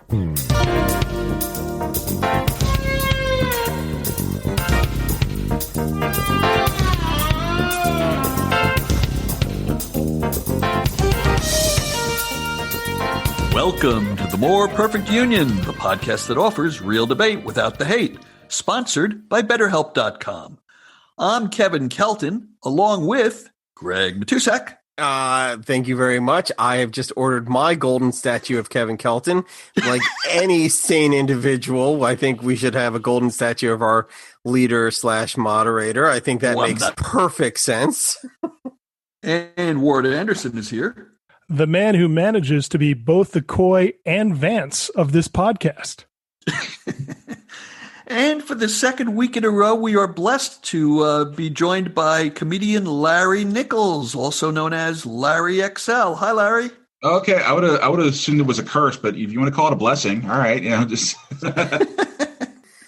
Welcome to The More Perfect Union, the podcast that offers real debate without the hate, sponsored by Betterhelp.com. I'm Kevin Kelton, along with Greg Matusak. Thank you very much. I have just ordered my golden statue of Kevin Kelton. Like any sane individual, I think we should have a golden statue of our leader / moderator. I think that makes perfect sense. And Ward Anderson is here. The man who manages to be both the Coy and Vance of this podcast. And for the second week in a row, we are blessed to be joined by comedian Larry Nichols, also known as Larry XL. Hi, Larry. Okay, I would have assumed it was a curse, but if you want to call it a blessing, all right, just.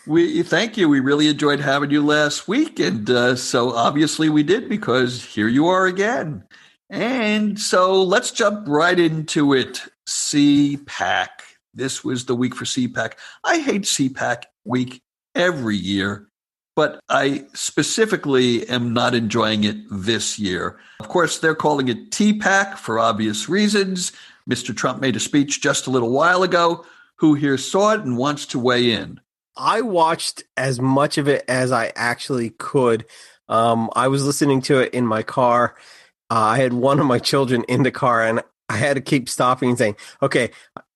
We thank you. We really enjoyed having you last week, and so obviously we did, because here you are again. And so let's jump right into it. CPAC. This was the week for CPAC. I hate CPAC week every year, but I specifically am not enjoying it this year. Of course, they're calling it TPAC for obvious reasons. Mr. Trump made a speech just a little while ago. Who here saw it and wants to weigh in? I watched as much of it as I actually could. I was listening to it in my car. I had one of my children in the car, and I had to keep stopping and saying, okay,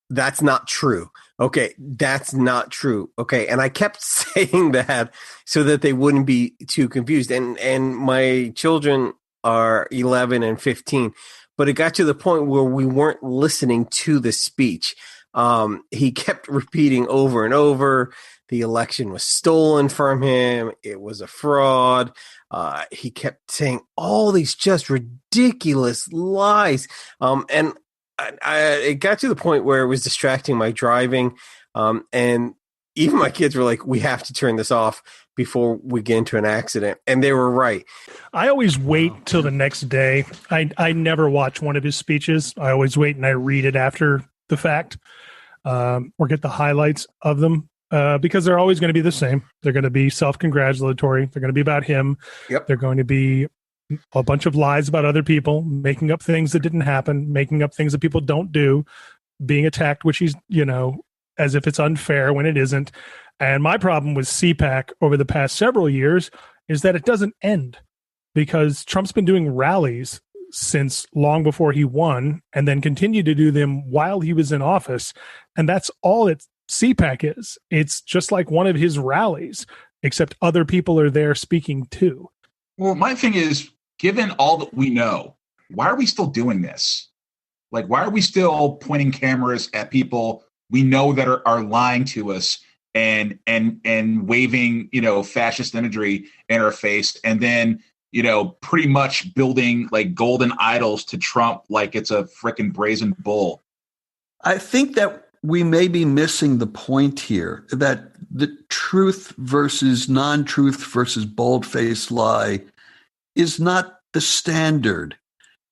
that's not true. Okay, that's not true. Okay, and I kept saying that so that they wouldn't be too confused. And my children are 11 and 15, but it got to the point where we weren't listening to the speech. He kept repeating over and over, the election was stolen from him. It was a fraud. He kept saying all these just ridiculous lies. And it got to the point where it was distracting my driving. And even my kids were like, we have to turn this off before we get into an accident. And they were right. I always wait till the next day. I never watch one of his speeches. I always wait and I read it after the fact, or get the highlights of them. Because they're always going to be the same. They're going to be self-congratulatory. They're going to be about him. Yep. They're going to be a bunch of lies about other people, making up things that didn't happen, making up things that people don't do, being attacked, which he's, as if it's unfair when it isn't. And my problem with CPAC over the past several years is that it doesn't end, because Trump's been doing rallies since long before he won, and then continued to do them while he was in office. And that's all CPAC is. It's just like one of his rallies, except other people are there speaking too. Well, my thing is, given all that we know, why are we still doing this? Like, why are we still pointing cameras at people we know that are lying to us and waving, fascist imagery in our face, and then, pretty much building like golden idols to Trump like it's a freaking brazen bull? I think that we may be missing the point here, that the truth versus non-truth versus bold-faced lie is not the standard.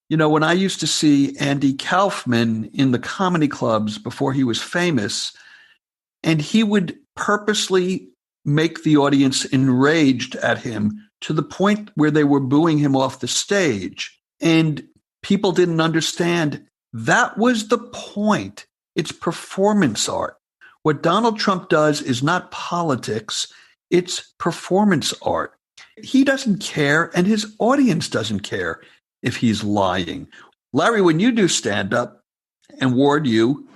When I used to see Andy Kaufman in the comedy clubs before he was famous, and he would purposely make the audience enraged at him to the point where they were booing him off the stage, and people didn't understand that was the point. It's performance art. What Donald Trump does is not politics. It's performance art. He doesn't care, and his audience doesn't care if he's lying. Larry, when you do stand-up, and Ward, you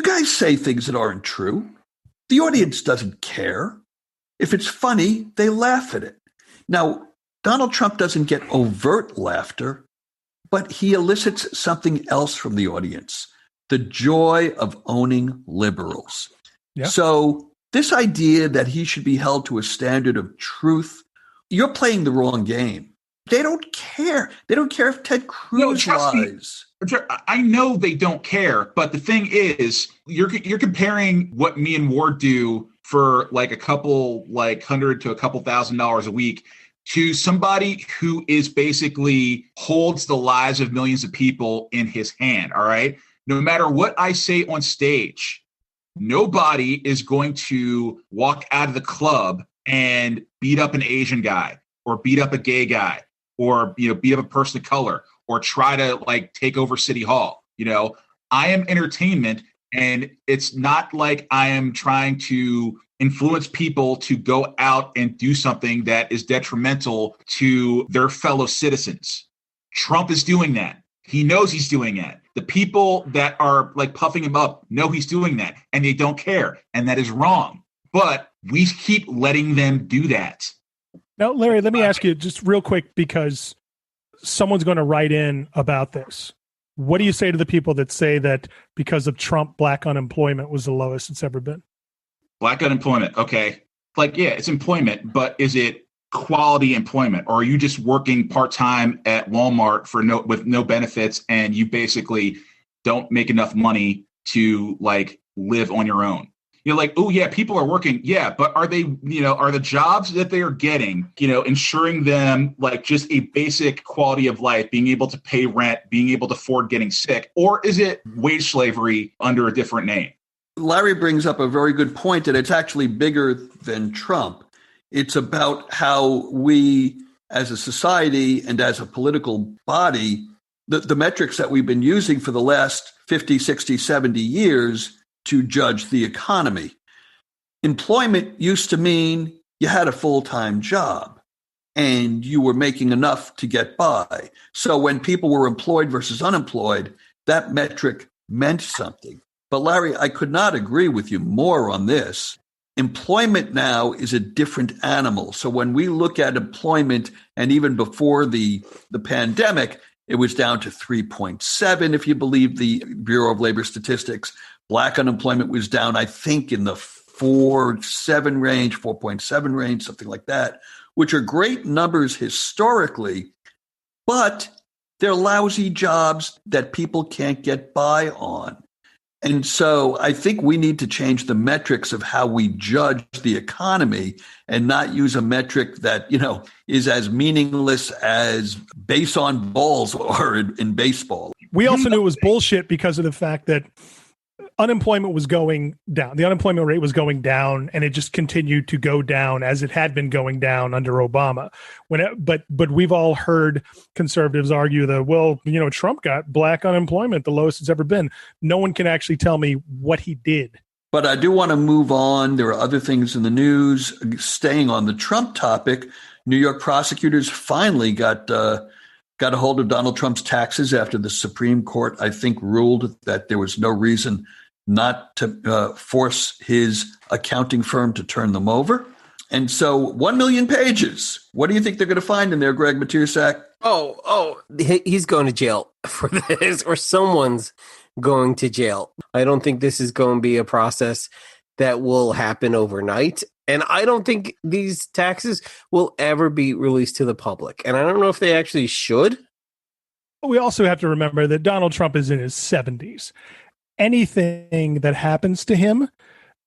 guys say things that aren't true. The audience doesn't care. If it's funny, they laugh at it. Now, Donald Trump doesn't get overt laughter, but he elicits something else from the audience. The joy of owning liberals. Yeah. So this idea that he should be held to a standard of truth, you're playing the wrong game. They don't care. They don't care if Ted Cruz lies. I know they don't care, but the thing is, you're comparing what me and Ward do for like a couple, like $100 to a couple $1,000 a week to somebody who is basically holds the lives of millions of people in his hand. All right. No matter what I say on stage, nobody is going to walk out of the club and beat up an Asian guy or beat up a gay guy or, beat up a person of color or try to like take over City Hall. I am entertainment, and it's not like I am trying to influence people to go out and do something that is detrimental to their fellow citizens. Trump is doing that. He knows he's doing that. The people that are like puffing him up know he's doing that, and they don't care. And that is wrong. But we keep letting them do that. Now, Larry, let me ask you just real quick, because someone's going to write in about this. What do you say to the people that say that because of Trump, black unemployment was the lowest it's ever been? Black unemployment. Okay. It's employment, but is it quality employment, or are you just working part-time at Walmart with no benefits, and you basically don't make enough money to like live on your own? You're like, oh yeah, people are working. Yeah. But are they, are the jobs that they are getting, ensuring them like just a basic quality of life, being able to pay rent, being able to afford getting sick, or is it wage slavery under a different name? Larry brings up a very good point, and it's actually bigger than Trump. It's about how we as a society and as a political body, the metrics that we've been using for the last 50, 60, 70 years to judge the economy. Employment used to mean you had a full-time job and you were making enough to get by. So when people were employed versus unemployed, that metric meant something. But Larry, I could not agree with you more on this. Employment now is a different animal. So when we look at employment, and even before the pandemic, it was down to 3.7, if you believe the Bureau of Labor Statistics. Black unemployment was down, I think, in the 4.7 range, something like that, which are great numbers historically, but they're lousy jobs that people can't get by on. And so I think we need to change the metrics of how we judge the economy and not use a metric that, is as meaningless as base on balls or in baseball. We also knew it was bullshit because of the fact that unemployment was going down. The unemployment rate was going down, and it just continued to go down as it had been going down under Obama. But we've all heard conservatives argue that, Trump got black unemployment the lowest it's ever been. No one can actually tell me what he did. But I do want to move on. There are other things in the news. Staying on the Trump topic, New York prosecutors finally got a hold of Donald Trump's taxes after the Supreme Court, I think, ruled that there was no reason not to force his accounting firm to turn them over. And so 1 million pages. What do you think they're going to find in there, Greg Matusak? He's going to jail for this, or someone's going to jail. I don't think this is going to be a process that will happen overnight. And I don't think these taxes will ever be released to the public. And I don't know if they actually should. We also have to remember that Donald Trump is in his 70s. Anything that happens to him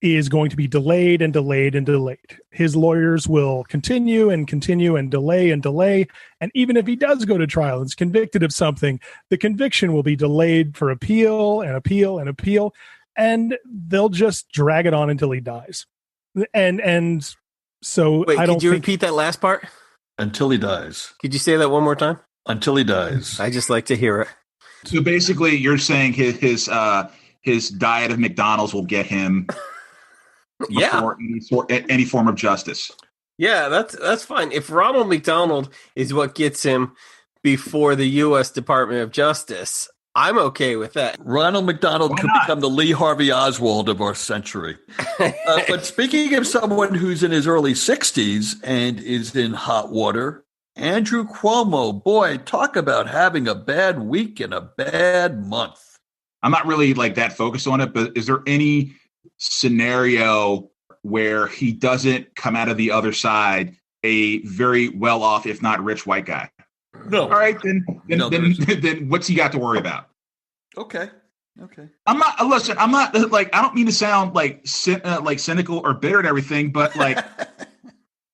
is going to be delayed and delayed and delayed. His lawyers will continue and continue and delay and delay. And even if he does go to trial and is convicted of something, the conviction will be delayed for appeal and appeal and appeal. And they'll just drag it on until he dies. And so wait, I don't. Could you repeat that last part? Until he dies. Could you say that one more time? Until he dies. I just like to hear it. So basically, you're saying his diet of McDonald's will get him before any form of justice. Yeah, that's fine. If Ronald McDonald is what gets him before the U.S. Department of Justice, I'm okay with that. Ronald McDonald could become the Lee Harvey Oswald of our century. But speaking of someone who's in his early 60s and is in hot water, Andrew Cuomo, boy, talk about having a bad week and a bad month. I'm not really like that focused on it, but is there any scenario where he doesn't come out of the other side a very well-off, if not rich, white guy? No. All right, then what's he got to worry about? Okay. I'm not like, I don't mean to sound like cynical or bitter and everything, but like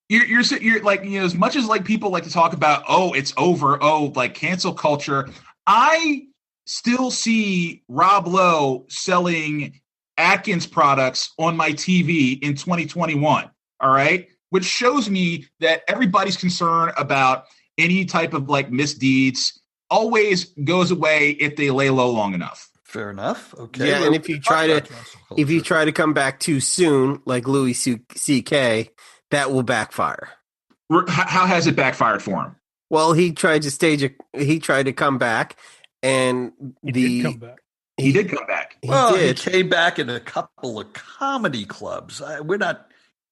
you're like, as much as like people like to talk about, oh, it's over, oh, like cancel culture, I still see Rob Lowe selling Atkins products on my TV in 2021. All right. Which shows me that everybody's concern about any type of like misdeeds always goes away if they lay low long enough. Fair enough. Okay. Yeah, and if you try to come back too soon, like Louis C.K., that will backfire. How has it backfired for him? Well, he tried to come back, and He did come back. He did come back. He came back in a couple of comedy clubs. We're not.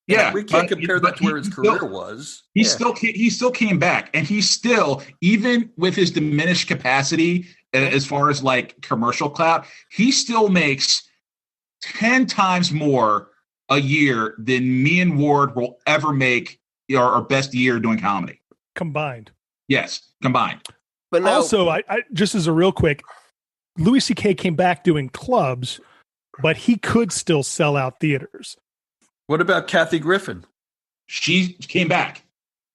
Yeah, we can't compare that to where his career was. He still came back, and he still, even with his diminished capacity as far as like commercial clout, he still makes 10 times more a year than me and Ward will ever make our best year doing comedy Combined. Yes, combined. But now, Also, I just as a real quick, Louis C.K. came back doing clubs, but he could still sell out theaters. What about Kathy Griffin? She came back.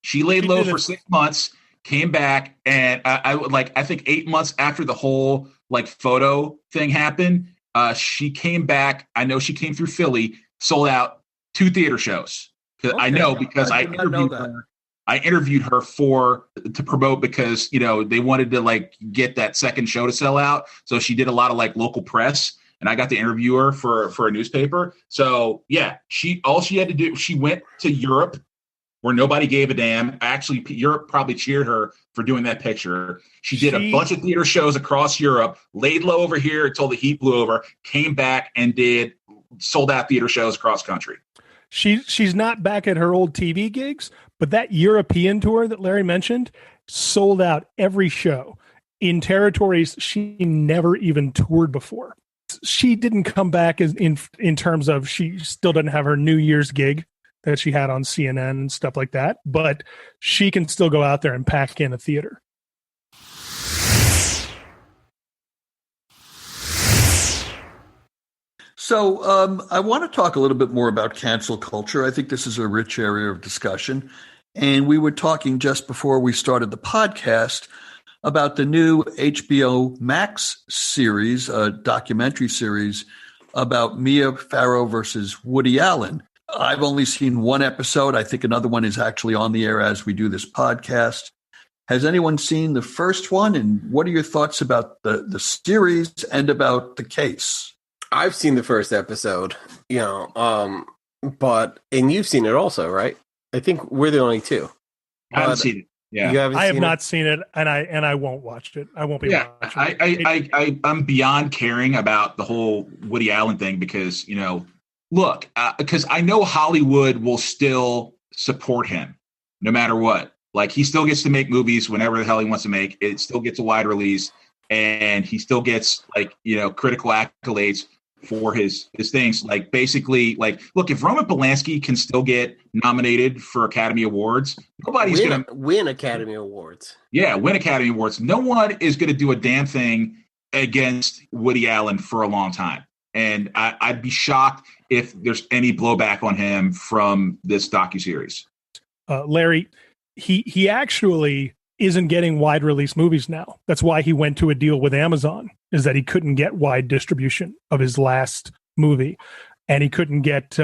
She laid low for 6 months, came back, and I think 8 months after the whole like photo thing happened, she came back. I know she came through Philly, sold out 2 theater shows. Okay. I know because I interviewed her. I interviewed her to promote because, you know, they wanted to like get that second show to sell out. So she did a lot of like local press, and I got to interview her for a newspaper. So yeah, all she had to do, she went to Europe where nobody gave a damn. Actually, Europe probably cheered her for doing that picture. She did a bunch of theater shows across Europe, laid low over here until the heat blew over, came back and did sold out theater shows across country. She's not back at her old TV gigs, but that European tour that Larry mentioned sold out every show in territories she never even toured before. She didn't come back in terms of she still doesn't have her New Year's gig that she had on CNN and stuff like that, but she can still go out there and pack in a theater. So I want to talk a little bit more about cancel culture. I think this is a rich area of discussion. And we were talking just before we started the podcast about the new HBO Max series, a documentary series about Mia Farrow versus Woody Allen. I've only seen one episode. I think another one is actually on the air as we do this podcast. Has anyone seen the first one? And what are your thoughts about the series and about the case? I've seen the first episode, and you've seen it also, right? I think we're the only two. I haven't seen it. Yeah, I have not seen it, and I won't watch it. I won't be watching it. I'm beyond caring about the whole Woody Allen thing because, you know, look, because I know Hollywood will still support him no matter what. Like, he still gets to make movies whenever the hell he wants to make. It still gets a wide release, and he still gets, like, you know, critical accolades for his things. Like, basically, like, look, if Roman Polanski can still get nominated for Academy Awards, nobody's going to win Academy Awards. Yeah, win Academy Awards. No one is going to do a damn thing against Woody Allen for a long time. And I'd be shocked if there's any blowback on him from this docuseries. Larry, he actually isn't getting wide release movies now. That's why he went to a deal with Amazon, is that he couldn't get wide distribution of his last movie, and he couldn't get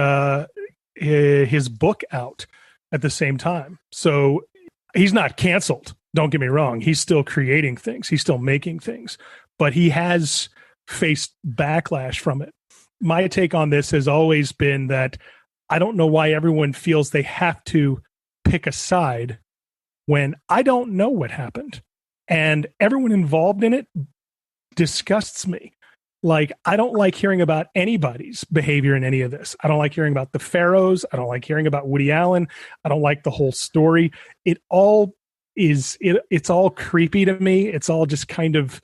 his book out at the same time. So he's not canceled. Don't get me wrong. He's still creating things. He's still making things, but he has faced backlash from it. My take on this has always been that I don't know why everyone feels they have to pick a side when I don't know what happened, and everyone involved in it disgusts me. Like, I don't like hearing about anybody's behavior in any of this. I don't like hearing about the Farrows. I don't like hearing about Woody Allen. I don't like the whole story. It's all creepy to me. It's all just kind of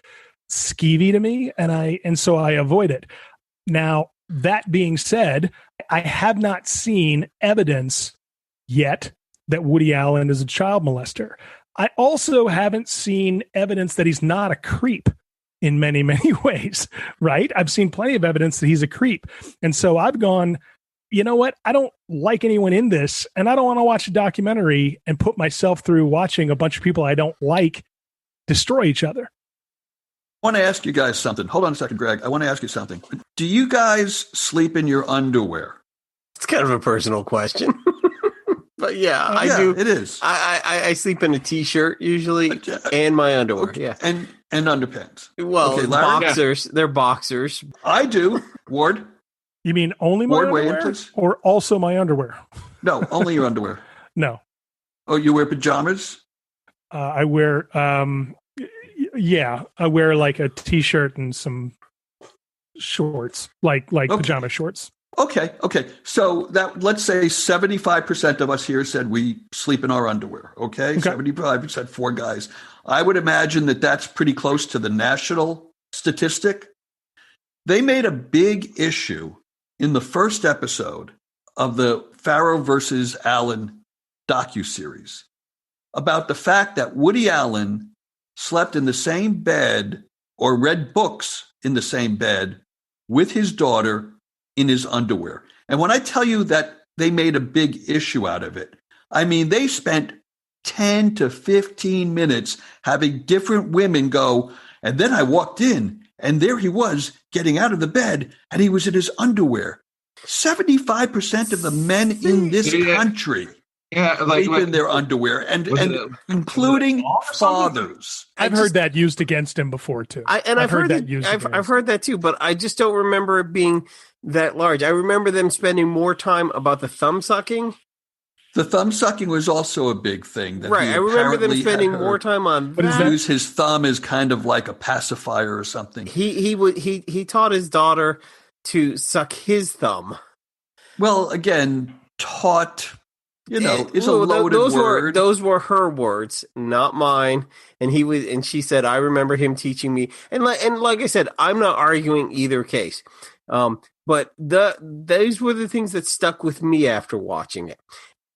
skeevy to me, and so I avoid it. Now, that being said, I have not seen evidence yet that Woody Allen is a child molester. I also haven't seen evidence that he's not a creep in many, many ways, right? I've seen plenty of evidence that he's a creep. And so I've gone, you know what? I don't like anyone in this, and I don't want to watch a documentary and put myself through watching a bunch of people I don't like destroy each other. I want to ask you guys something. Hold on a second, Greg. I want to ask you something. Do you guys sleep in your underwear? It's kind of a personal question. But yeah, I do. It is. I sleep in a t-shirt usually and my underwear. Okay. Yeah. And underpants. Well, okay, Larry? boxers. They're boxers. I do. Ward? You mean only my Ward, weigh in, underwear please. or also my underwear? No, only your underwear. No. Oh, you wear pajamas? I wear, I wear like a t-shirt and some shorts, like pajama shorts. Okay. So that, let's say 75% of us here said we sleep in our underwear. Okay. 75%, 4 guys. I would imagine that that's pretty close to the national statistic. They made a big issue in the first episode of the Farrow versus Allen docuseries about the fact that Woody Allen slept in the same bed or read books in the same bed with his daughter in his underwear. And when I tell you that they made a big issue out of it, I mean, they spent 10 to 15 minutes having different women go, and then I walked in, and there he was getting out of the bed, and he was in his underwear. 75% of the men in this country sleep in their underwear, and including fathers. I've heard that used against him before too. I've heard that used. I've heard that too, but I just don't remember it being that large. I remember them spending more time about the thumb sucking. The thumb sucking was also a big thing. Right, I remember them spending more time on that. Use his thumb as kind of like a pacifier or something. He taught his daughter to suck his thumb. Well, again, taught. Is a loaded word. Those were her words, not mine. And she said, I remember him teaching me. And like I said, I'm not arguing either case. But those were the things that stuck with me after watching it.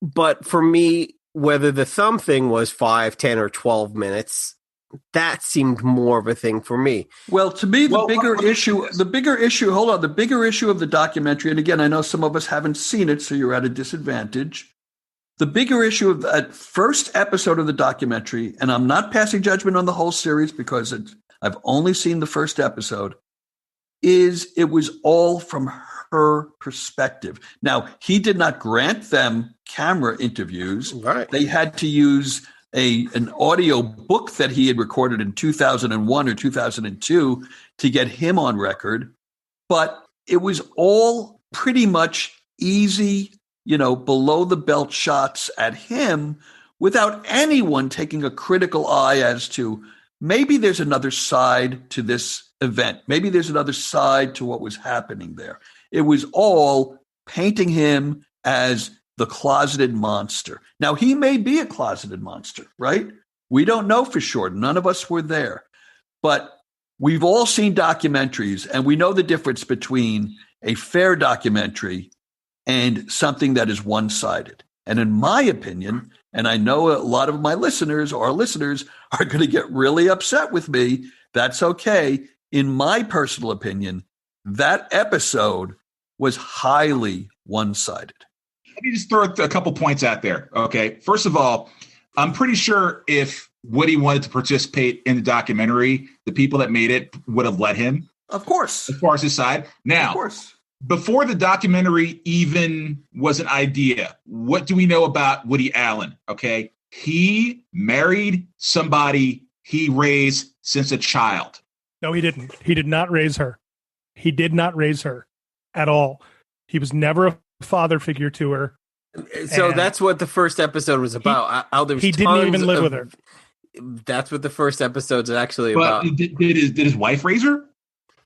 But for me, whether the thumb thing was 5, 10, or 12 minutes, that seemed more of a thing for me. Well, to me, the bigger issue of the documentary, and again, I know some of us haven't seen it, so you're at a disadvantage. The bigger issue of that first episode of the documentary, and I'm not passing judgment on the whole series because I've only seen the first episode, is it was all from her perspective. Now, he did not grant them camera interviews. Right. They had to use an audio book that he had recorded in 2001 or 2002 to get him on record. But it was all pretty much easy, below the belt shots at him without anyone taking a critical eye as to maybe there's another side to this event. Maybe there's another side to what was happening there. It was all painting him as the closeted monster. Now, he may be a closeted monster, right? We don't know for sure. None of us were there. But we've all seen documentaries, and we know the difference between a fair documentary and something that is one-sided. And in my opinion, and I know a lot of my listeners are going to get really upset with me. That's okay. In my personal opinion, that episode was highly one-sided. Let me just throw a couple points out there. Okay. First of all, I'm pretty sure if Woody wanted to participate in the documentary, the people that made it would have let him. Of course. As far as his side. Now, of course. Before the documentary even was an idea, what do we know about Woody Allen? Okay. He married somebody he raised since a child. No, he didn't. He did not raise her. He did not raise her at all. He was never a father figure to her. So that's what the first episode was about. He didn't even live with her. That's what the first episode's actually about. Did his wife raise her?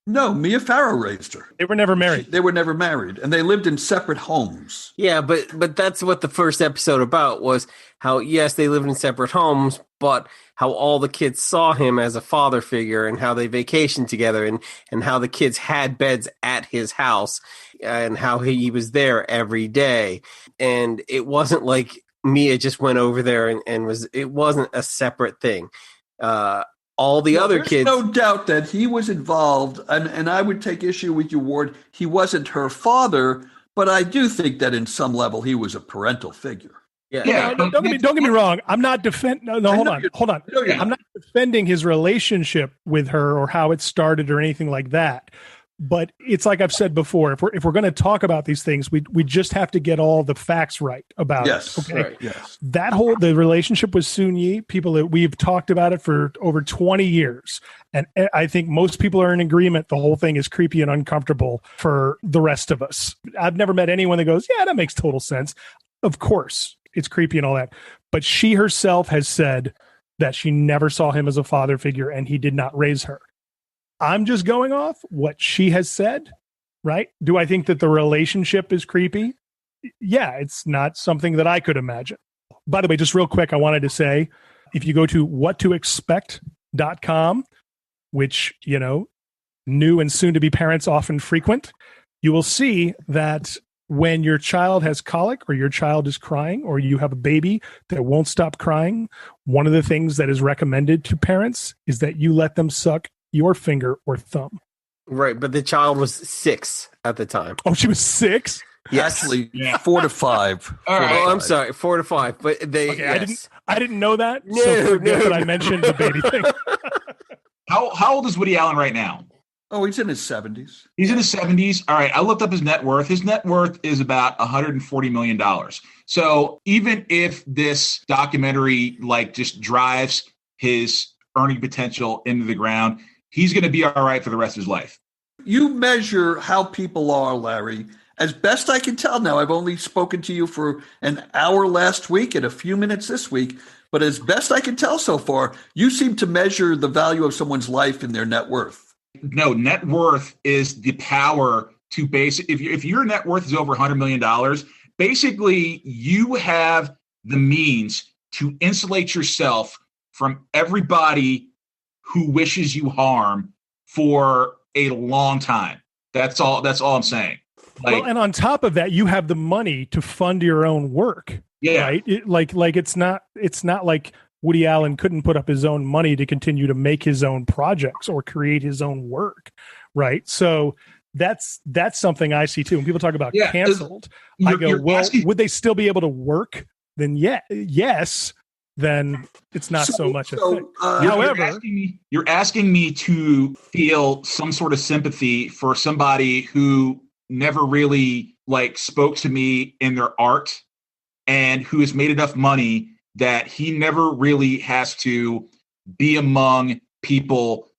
No, Mia Farrow raised her. They were never married. They were never married, and they lived in separate homes. Yeah, but that's what the first episode about was how, yes, they lived in separate homes, but how all the kids saw him as a father figure and how they vacationed together and how the kids had beds at his house and how he was there every day. And it wasn't like Mia just went over there and it wasn't a separate thing. All the other kids. No doubt that he was involved, and I would take issue with you, Ward. He wasn't her father, but I do think that in some level he was a parental figure. Yeah. No, don't get me wrong. I'm not defending. No, hold on. I'm not defending his relationship with her or how it started or anything like that. But it's like I've said before. If we're going to talk about these things, we just have to get all the facts right about it. Okay. Right. Yes. The relationship with Soon Yi, people that we've talked about it for over 20 years. And I think most people are in agreement. The whole thing is creepy and uncomfortable for the rest of us. I've never met anyone that goes, yeah, that makes total sense. Of course, it's creepy and all that. But she herself has said that she never saw him as a father figure and he did not raise her. I'm just going off what she has said, right? Do I think that the relationship is creepy? Yeah, it's not something that I could imagine. By the way, just real quick, I wanted to say, if you go to whattoexpect.com, which, new and soon to be parents often frequent, you will see that when your child has colic or your child is crying or you have a baby that won't stop crying, one of the things that is recommended to parents is that you let them suck your finger or thumb. Right, but the child was 6 at the time. Oh, she was 6? Yes. Actually, 4 to 5. All right. Oh, I'm sorry, 4 to 5. But they. Okay, yes. I didn't know that. No, so forget no, that I no. mentioned the baby thing. How old is Woody Allen right now? Oh, he's in his 70s. He's in his 70s. All right. I looked up his net worth. His net worth is about $140 million. So even if this documentary just drives his earning potential into the ground, he's going to be all right for the rest of his life. You measure how people are, Larry. As best I can tell now, I've only spoken to you for an hour last week and a few minutes this week, but as best I can tell so far, you seem to measure the value of someone's life in their net worth. No, net worth is the power to if your net worth is over $100 million, basically you have the means to insulate yourself from everybody who wishes you harm for a long time. That's all I'm saying. And on top of that, you have the money to fund your own work. Yeah. Right. It's not like Woody Allen couldn't put up his own money to continue to make his own projects or create his own work. Right. So that's something I see too. When people talk about canceled, I go, would they still be able to work? Then yes. Then it's not so much a thing. However, you're asking me to feel some sort of sympathy for somebody who never really spoke to me in their art and who has made enough money that he never really has to be among people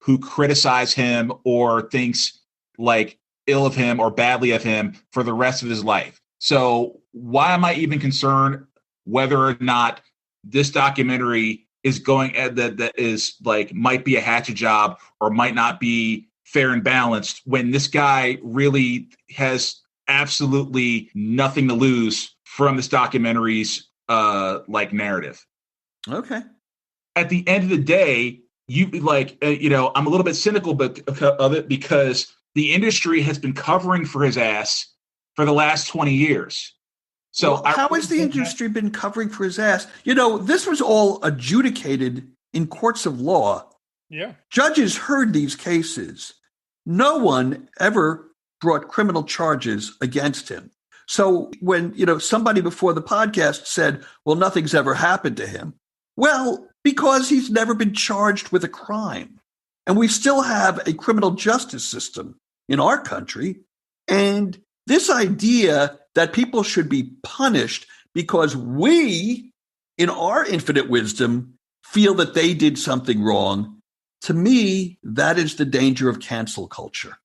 who criticize him or thinks ill of him or badly of him for the rest of his life. So why am I even concerned whether or not this documentary is going that is might be a hatchet job or might not be fair and balanced when this guy really has absolutely nothing to lose from this documentary's narrative. Okay. At the end of the day, I'm a little bit cynical of it because the industry has been covering for his ass for the last 20 years. So how has the industry been covering for his ass? This was all adjudicated in courts of law. Yeah. Judges heard these cases. No one ever brought criminal charges against him. So when, somebody before the podcast said, well, nothing's ever happened to him. Well, because he's never been charged with a crime. And we still have a criminal justice system in our country. And this idea that people should be punished because we, in our infinite wisdom, feel that they did something wrong, to me, that is the danger of cancel culture.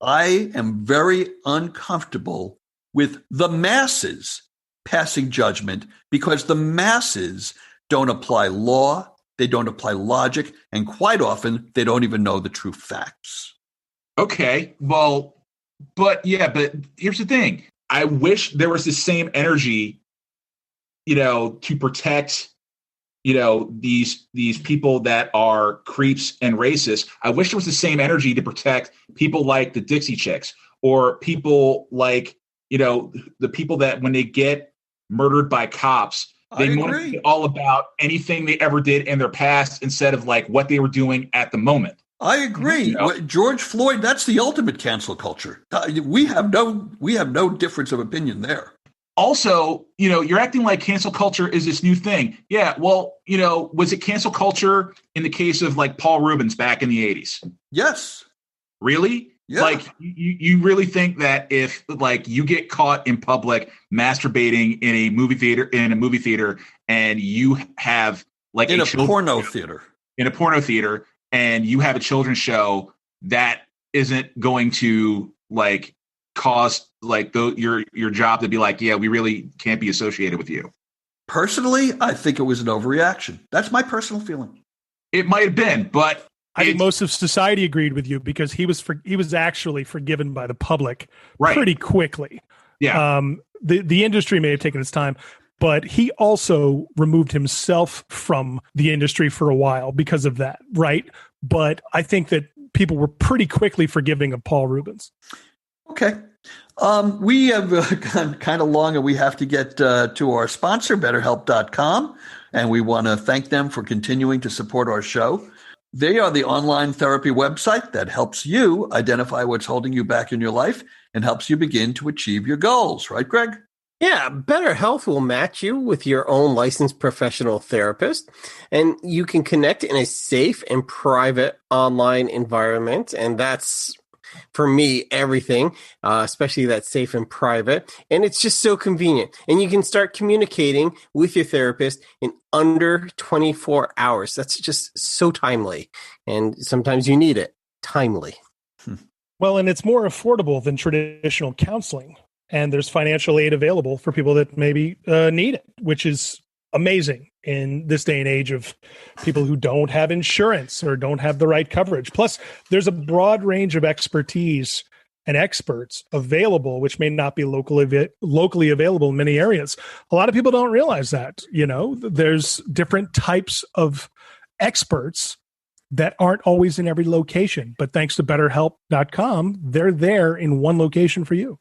I am very uncomfortable with the masses passing judgment because the masses don't apply law, they don't apply logic, and quite often they don't even know the true facts. Okay, well, but here's the thing. I wish there was the same energy, to protect, these people that are creeps and racists. I wish there was the same energy to protect people like the Dixie Chicks or people like, the people that when they get murdered by cops, they want to be all about anything they ever did in their past instead of what they were doing at the moment. I agree. George Floyd, that's the ultimate cancel culture. We have no difference of opinion there. also, you're acting like cancel culture is this new thing. Yeah, well, was it cancel culture in the case of like Paul Rubens back in the 80s? Yes. Really? Yeah. Like, you really think that if like you get caught in public masturbating in a movie theater, and you have like in a porno theater, and you have a children's show, that isn't going to like cause like your job to be like, yeah, we really can't be associated with you? Personally, I think it was an overreaction. That's my personal feeling. It might have been, but I think most of society agreed with you because he was actually forgiven by the public pretty quickly. Yeah. The industry may have taken its time, but he also removed himself from the industry for a while because of that, right? But I think that people were pretty quickly forgiving of Paul Rubens. Okay. We have gone kind of long, and we have to get to our sponsor, Betterhelp.com, and we want to thank them for continuing to support our show. They are the online therapy website that helps you identify what's holding you back in your life and helps you begin to achieve your goals. Right, Greg? Yeah, Betterhelp will match you with your own licensed professional therapist, and you can connect in a safe and private online environment. And that's, for me, everything, especially that safe and private. And it's just so convenient. And you can start communicating with your therapist in under 24 hours. That's just so timely. And sometimes you need it. Timely. Well, and it's more affordable than traditional counseling. And there's financial aid available for people that maybe need it, which is amazing in this day and age of people who don't have insurance or don't have the right coverage. Plus, there's a broad range of expertise and experts available, which may not be locally available in many areas. A lot of people don't realize that. There's different types of experts that aren't always in every location. But thanks to Betterhelp.com, they're there in one location for you.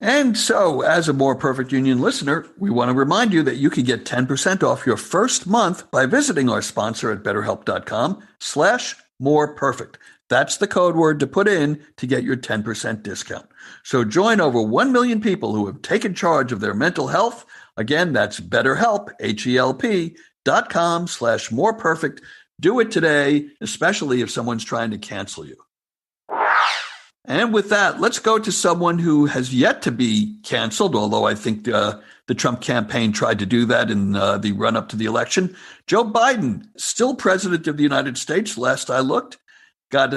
And so, as a More Perfect Union listener, we want to remind you that you can get 10% off your first month by visiting our sponsor at betterhelp.com/moreperfect. That's the code word to put in to get your 10% discount. So join over 1 million people who have taken charge of their mental health. Again, that's BetterHelp, HELP.com/moreperfect. Do it today, especially if someone's trying to cancel you. And with that, let's go to someone who has yet to be canceled, although I think the Trump campaign tried to do that in the run-up to the election. Joe Biden, still president of the United States, last I looked, got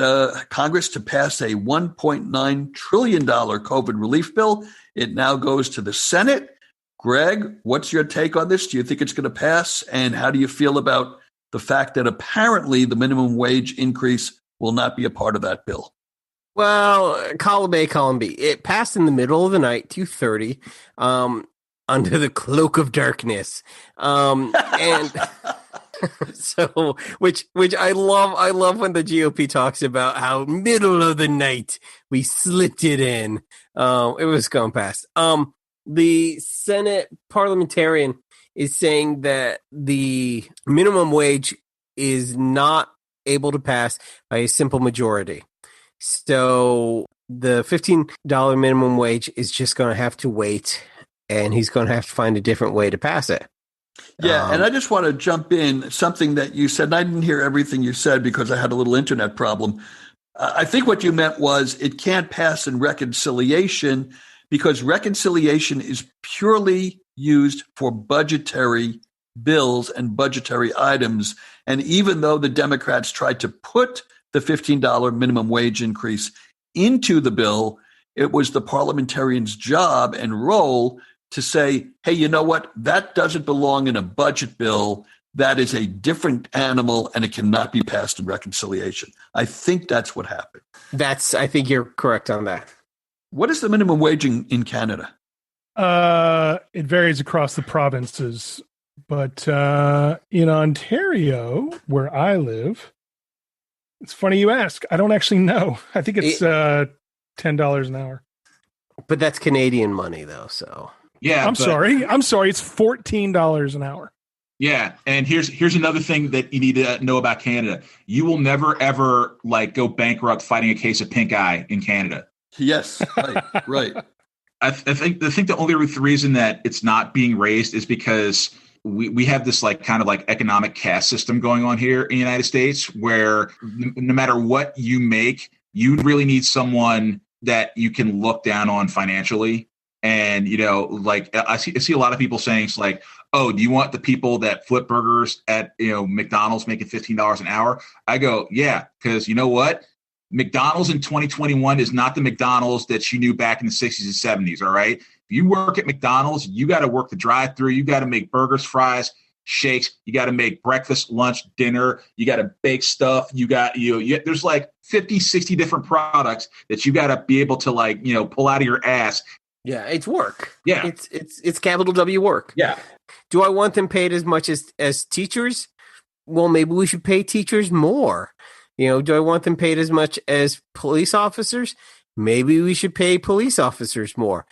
Congress to pass a $1.9 trillion COVID relief bill. It now goes to the Senate. Greg, what's your take on this? Do you think it's going to pass? And how do you feel about the fact that apparently the minimum wage increase will not be a part of that bill? Well, column A, column B. It passed in the middle of the night, 2:30, under the cloak of darkness. And so, which I love. I love when the GOP talks about how middle of the night we slipped it in. It was going past. The Senate parliamentarian is saying that the minimum wage is not able to pass by a simple majority. So the $15 minimum wage is just going to have to wait, and he's going to have to find a different way to pass it. Yeah, and I just want to jump in something that you said, and I didn't hear everything you said because I had a little internet problem. I think what you meant was it can't pass in reconciliation because reconciliation is purely used for budgetary bills and budgetary items. And even though the Democrats tried to put the $15 minimum wage increase into the bill, it was the parliamentarian's job and role to say, hey, you know what? That doesn't belong in a budget bill. That is a different animal, and it cannot be passed in reconciliation. I think that's what happened. I think you're correct on that. What is the minimum wage in Canada? It varies across the provinces, but in Ontario, where I live, it's funny you ask. I don't actually know. I think it's $10 an hour. But that's Canadian money, though. So yeah, I'm sorry. It's $14 an hour. Yeah, and here's another thing that you need to know about Canada. You will never ever go bankrupt fighting a case of pink eye in Canada. Yes, right. I think the only reason that it's not being raised is because we have this like kind of like economic caste system going on here in the United States where no matter what you make, you really need someone that you can look down on financially. And, like I see a lot of people saying it's like, oh, do you want the people that flip burgers at, McDonald's making $15 an hour? I go, yeah, because you know what? McDonald's in 2021 is not the McDonald's that you knew back in the 60s and 70s. All right. If you work at McDonald's, you got to work the drive through. You got to make burgers, fries, shakes. You got to make breakfast, lunch, dinner. You got to bake stuff. There's like 50, 60 different products that you got to be able to like, pull out of your ass. Yeah, it's work. Yeah. It's capital W work. Yeah. Do I want them paid as much as teachers? Well, maybe we should pay teachers more. Do I want them paid as much as police officers? Maybe we should pay police officers more.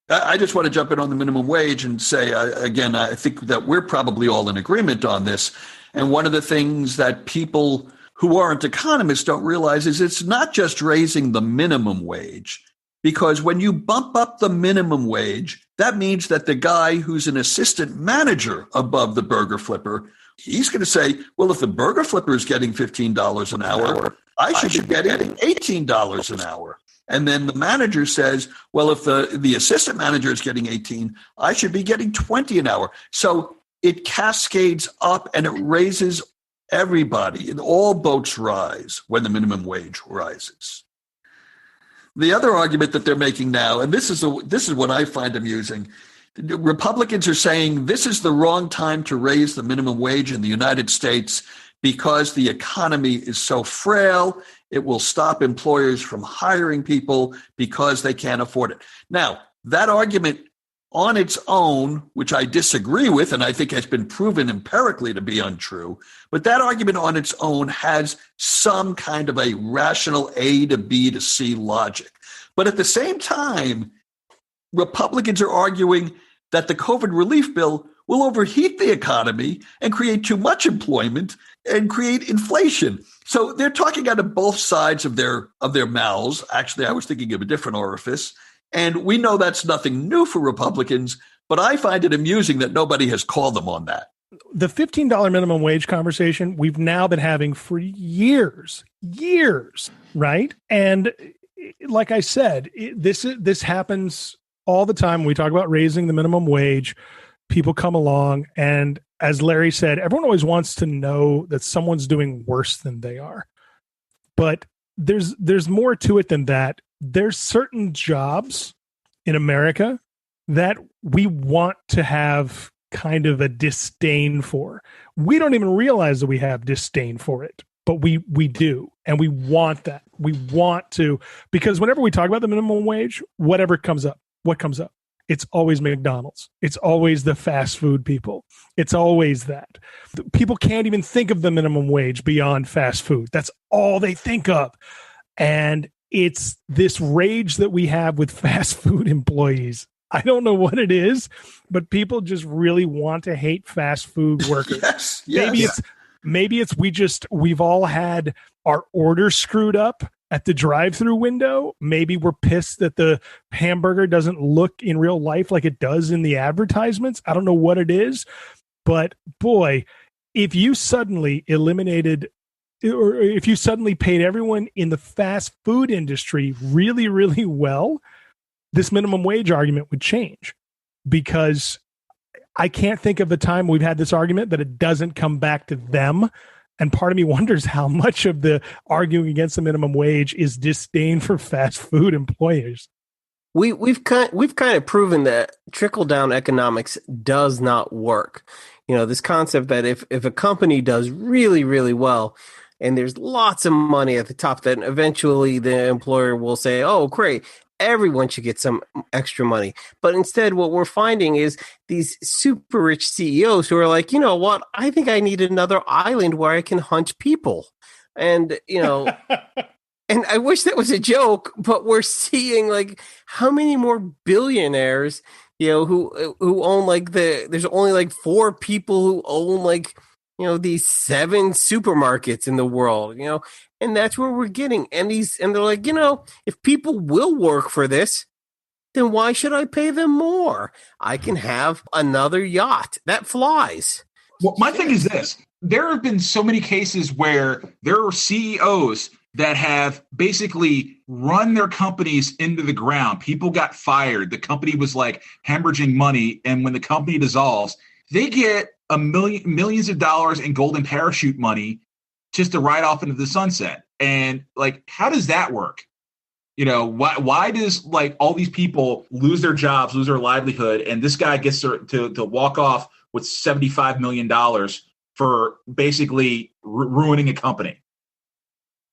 I just want to jump in on the minimum wage and say, again, I think that we're probably all in agreement on this. And one of the things that people who aren't economists don't realize is it's not just raising the minimum wage. Because when you bump up the minimum wage, that means that the guy who's an assistant manager above the burger flipper, he's going to say, well, if the burger flipper is getting $15 an hour, I should be getting $18 an hour. And then the manager says, well, if the assistant manager is getting 18, I should be getting 20 an hour. So it cascades up and it raises everybody, and all boats rise when the minimum wage rises. The other argument that they're making now, and this is what I find amusing, Republicans are saying this is the wrong time to raise the minimum wage in the United States because the economy is so frail. It will stop employers from hiring people because they can't afford it. Now, that argument on its own, which I disagree with, and I think has been proven empirically to be untrue, but that argument on its own has some kind of a rational A to B to C logic. But at the same time, Republicans are arguing that the COVID relief bill will overheat the economy and create too much employment and create inflation. So they're talking out of both sides of their mouths. Actually, I was thinking of a different orifice. And we know that's nothing new for Republicans, but I find it amusing that nobody has called them on that. The $15 minimum wage conversation we've now been having for years, right? And like I said, this happens all the time. When we talk about raising the minimum wage, people come along, and as Larry said, everyone always wants to know that someone's doing worse than they are. But there's more to it than that. There's certain jobs in America that we want to have kind of a disdain for. We don't even realize that we have disdain for it, but we do. And we want that. We want to, because whenever we talk about the minimum wage, what comes up? It's always McDonald's. It's always the fast food people. It's always that. People can't even think of the minimum wage beyond fast food. That's all they think of. And it's this rage that we have with fast food employees. I don't know what it is, but people just really want to hate fast food workers. Yes. Maybe it's we've all had our order screwed up at the drive-through window. Maybe we're pissed that the hamburger doesn't look in real life like it does in the advertisements. I don't know what it is, but boy, if you suddenly eliminated, or if you suddenly paid everyone in the fast food industry really, really well, this minimum wage argument would change, because I can't think of a time we've had this argument that it doesn't come back to them. And part of me wonders how much of the arguing against the minimum wage is disdain for fast food employers. We've kind of proven that trickle-down economics does not work. This concept that if a company does really, really well, and there's lots of money at the top, then eventually the employer will say, oh, great, everyone should get some extra money. But instead, what we're finding is these super rich CEOs who are like, you know what, I think I need another island where I can hunt people. And, and I wish that was a joke, but we're seeing like how many more billionaires, who own there's only like 4 people who own these 7 supermarkets in the world, and that's where we're getting. And they're like, if people will work for this, then why should I pay them more? I can have another yacht that flies. Well, my thing is this. There have been so many cases where there are CEOs that have basically run their companies into the ground. People got fired. The company was like hemorrhaging money. And when the company dissolves, they get millions of dollars in golden parachute money just to ride off into the sunset. And like, how does that work? You know, why does like all these people lose their jobs, lose their livelihood, and this guy gets to walk off with $75 million for basically ruining a company?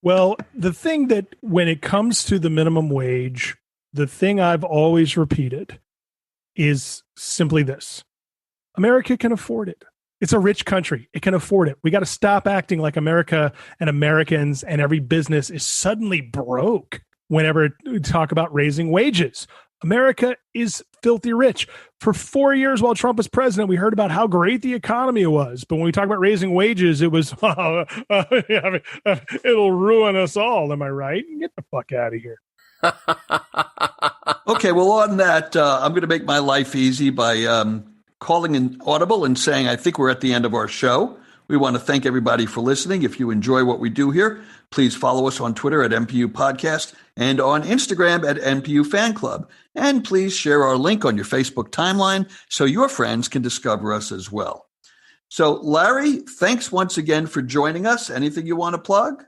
Well, the thing that when it comes to the minimum wage, the thing I've always repeated is simply this. America can afford it. It's a rich country. It can afford it. We got to stop acting like America and Americans and every business is suddenly broke whenever we talk about raising wages. America is filthy rich. For 4 years while Trump was president, we heard about how great the economy was. But when we talk about raising wages, it was, it'll ruin us all. Am I right? Get the fuck out of here. Okay, well, on that, I'm going to make my life easy by calling an audible and saying I think we're at the end of our show. We want to thank everybody for listening. If you enjoy what we do here, please follow us on Twitter at MPU Podcast and on Instagram at MPU Fan Club. And please share our link on your Facebook timeline so your friends can discover us as well. So, Larry, thanks once again for joining us. Anything you want to plug?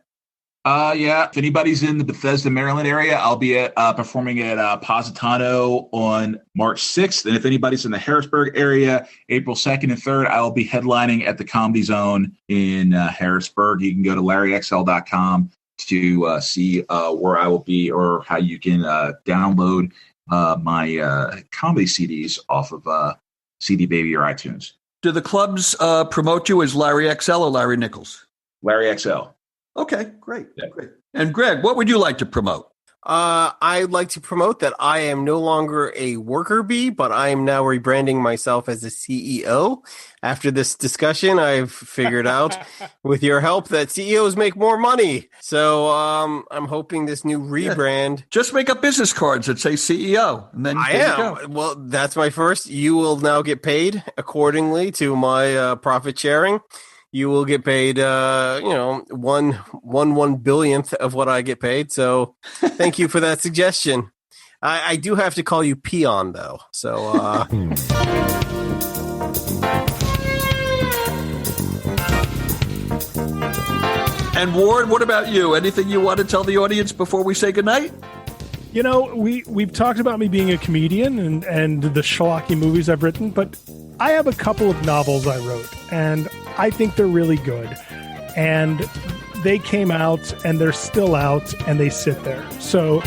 Yeah. If anybody's in the Bethesda, Maryland area, I'll be performing at Positano on March 6th. And if anybody's in the Harrisburg area, April 2nd and 3rd, I will be headlining at the Comedy Zone in Harrisburg. You can go to larryxl.com to see where I will be or how you can download my comedy CDs off of CD Baby or iTunes. Do the clubs promote you as Larry XL or Larry Nichols? Larry XL. Okay, great. Yeah. Great. And Greg, what would you like to promote? I'd like to promote that I am no longer a worker bee, but I am now rebranding myself as a CEO. After this discussion, I've figured out, with your help, that CEOs make more money. So I'm hoping this new rebrand. Yeah. Just make up business cards that say CEO, and then I am. Well, that's my first. You will now get paid accordingly to my profit sharing. You will get paid, one billionth of what I get paid. So thank you for that suggestion. I do have to call you Peon, though. So, And Ward, what about you? Anything you want to tell the audience before we say goodnight? You know, we've talked about me being a comedian and the schlocky movies I've written, but I have a couple of novels I wrote, and I think they're really good. And they came out, and they're still out, and they sit there. So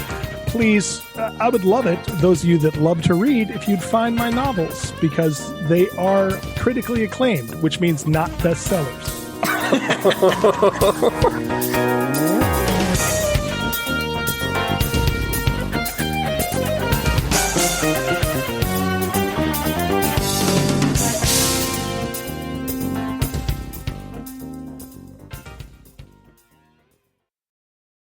please, I would love it, those of you that love to read, if you'd find my novels, because they are critically acclaimed, which means not bestsellers.